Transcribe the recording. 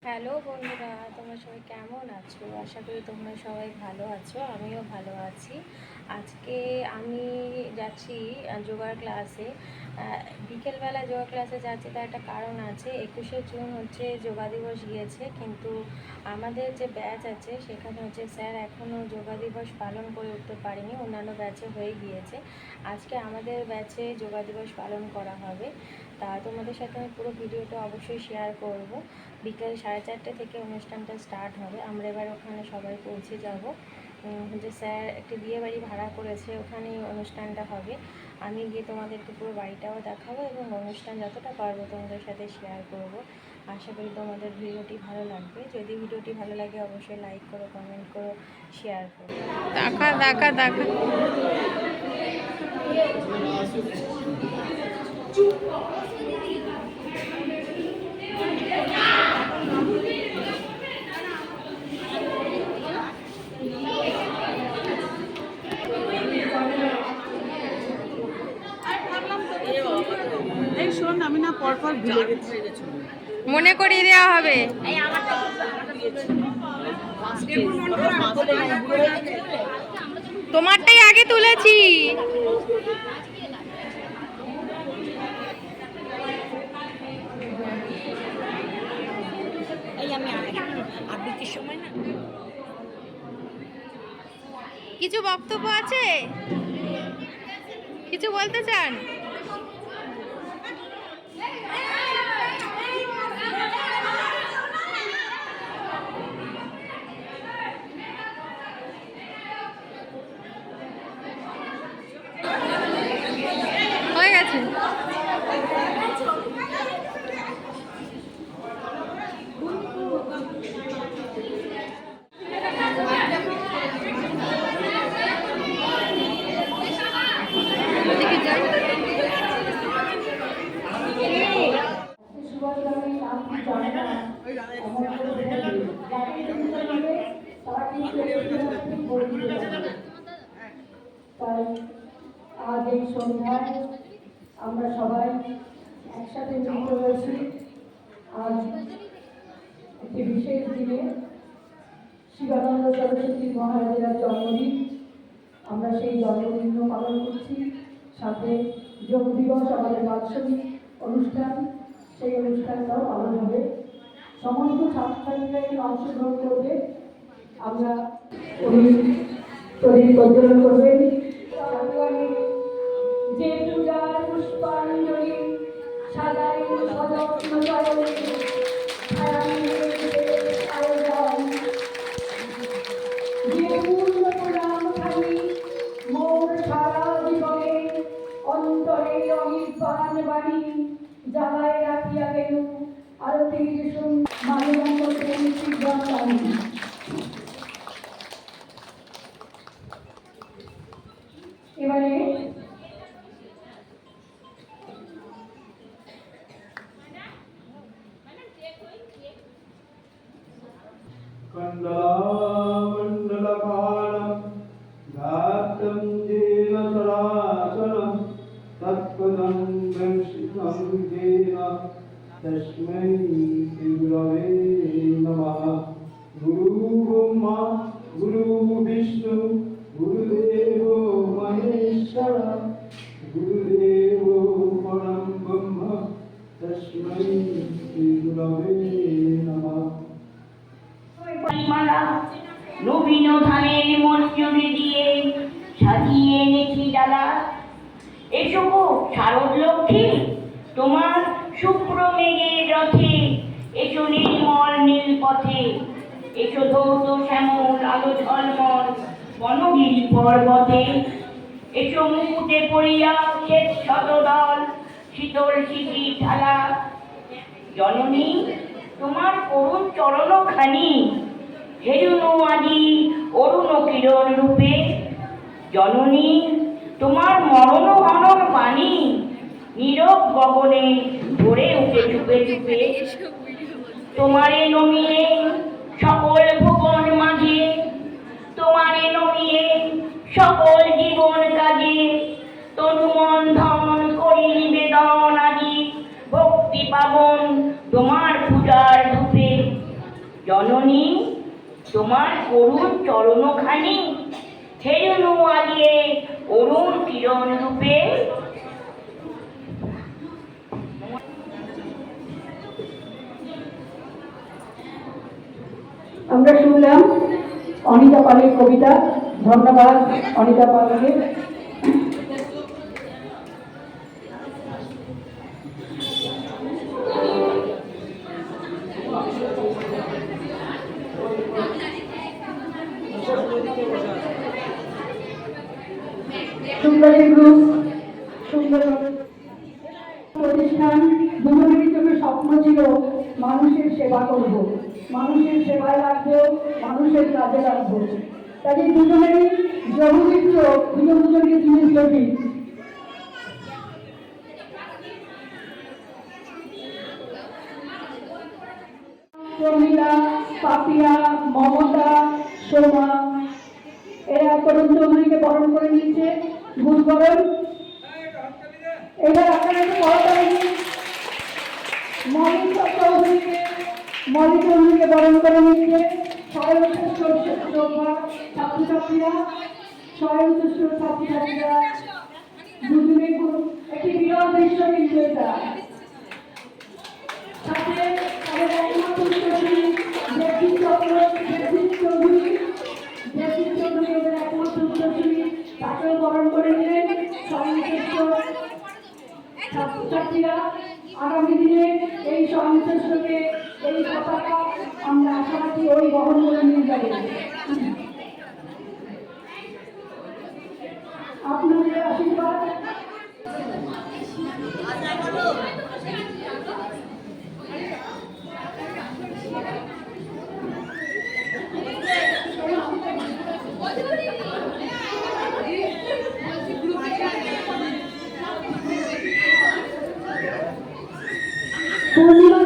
Hello বন্ধুরা, তোমরা সবাই কেমন আছো? আশা করি তোমরা সবাই ভালো আছো, আমিও ভালো আছি। আজকে আমি যাচ্ছি যোগার ক্লাসে। বিকেলবেলা যোগা ক্লাসে যাচ্ছি, তার একটা কারণ আছে। 21শে জুন হচ্ছে যোগা দিবস গিয়েছে, কিন্তু আমাদের যে ব্যাচ আছে সেখানে হচ্ছে স্যার এখনও যোগা দিবস পালন করে উঠতে পারেনি, অন্যান্য ব্যাচে হয়ে গিয়েছে। আজকে আমাদের ব্যাচে যোগা দিবস পালন করা হবে। তা তোমাদের সাথে আমি পুরো ভিডিওটা অবশ্যই শেয়ার করব। বিকেল 4:30 থেকে অনুষ্ঠানটা স্টার্ট হবে। আমরা এবার ওখানে সবাই পৌঁছে যাব। যে স্যার একটি বিয়ে বাড়ি ভাড়া করেছে, ওখানেই অনুষ্ঠানটা হবে। আমি গিয়ে তোমাদেরকে পুরো বাড়িটাও দেখাবো এবং অনুষ্ঠান যতটা পারবো তোমাদের সাথে শেয়ার করব। আশা করি তোমাদের ভিডিওটি ভালো লাগবে। যদি ভিডিওটি ভালো লাগে অবশ্যই লাইক করো, কমেন্ট করো, শেয়ার করো। দেখা দেখা দেখা আমি না পরপর ভুলে গেছি, মনে করিয়ে দেওয়া হবে। তোমারটাই আগে তুলেছি। কিছু বক্তব্য আছে? কিছু বলতে চান? হয়ে গেছে। তাই আজ এই সন্ধ্যায় আমরা সবাই একসাথে মিলিত হয়েছি। আজ একটি বিশেষ দিনে শিবানন্দ সরস্বতী মহারাজের জন্মদিন। আমরা সেই জন্মদিন পালন করছি, সাথে যোগ দিবস আমাদের বাৎসরিক অনুষ্ঠান, সেই অনুষ্ঠানটাও পালন হবে। সমস্ত ছাত্রছাত্রীরা অংশগ্রহণ করবে। আমরা প্রদীপ প্রজ্বলন করবেন। যে পূজার পুষ্পাঞ্জলি সাদাই সযত্ন আয়োজন, যে পূর্ণ প্রণাম খানি মোর সারা জীবনে অন্তরে অনির্বাণ বাণী জ্বালায় রাখিয়া গেল আরতির মানবঙ্গ বাণী। এবারে कण्डलामण्डलकालं व्याप्तं येन चराचरं तत्पदं दर्शितं येन तस्मै श्रीगुरवे नमः। गुरुब्रह्मा गुरुविष्णु गुरुदेवो महेश्वर गुरुदेवो परं ब्रह्म तस्मै श्रीगुरवे नमः। নবীন ধানের মঞ্জুরি দিয়ে সাজিয়ে এনেছি ডালা। এসো গো শারদ লক্ষ্মী, তোমার শুভ্র মেঘের রথে, এসো নির্মল নীল পথে, এসো ধৌত শ্যামল আলো ঝলমল বনগিরি পর্বতে, এসো মুকুটে পড়িয়া শ্বেত শতদল শীতল শিশির ঢালা। জননী তোমার করুণ চরণখানি হেরুনো আজি অরুণ কিরণ রূপে, জননী তোমার মরণ হনন বাণী নীরব গগনে ভরে উঠে চুপে চুপে। তোমারে নমিয়ে সকল ভুবন মাঝে, তোমারে নমিয়ে সকল জীবন কাজে, তনু মন ধন করি নিবেদন আজি ভক্তি পাবন তোমার পূজার ধূপে। জননী তোমার করুণ চরণখানি হেরুনু আলিয়ে অরুণ কিরণ রূপে। আমরা শুনলাম অনিতা পালের কবিতা। ধন্যবাদ অনিতা পালকে। সুন্দরী গ্রুপ সুন্দর প্রতিষ্ঠান, দুজনেরই চোখে স্বপ্ন ছিল মানুষের সেবা করব, মানুষের সেবায় লাগবো, মানুষের কাজে লাগবো। তাদের দুজনেরই জরুরির চোখ দুজনকে চিনেছিল ঠিক। প্রমীলা, পাপিয়া, মমতা, সোমা এরা তরুণ চৌধুরীকে বরণ করে নিচ্ছে। ভুলবরণ এবার আপনারা একটু করতালি দিন। মল্লিক চৌধুরীকে বরণ করে নিচ্ছে ছাত্রছাত্রীরা, ছাত্রছাত্রীরা দুজনে একটি বিরল দৃশ্য কিন্তু এটা। সাথে তাদের একমাত্র চৌধুরী এদের একমাত্র চৌধুরী, তাকেও বরণ করে নিলেন স্বয়ংশ্রেষ্ঠ ছাত্রছাত্রীরা। আগামী দিনে এই স্বয়ংশ্রেষ্ঠকে, এই পতাকা আমরা আশা রাখি ওই বহন করে নিয়ে যাবে। আপনাদের আশীর্বাদ পূর্ণিমা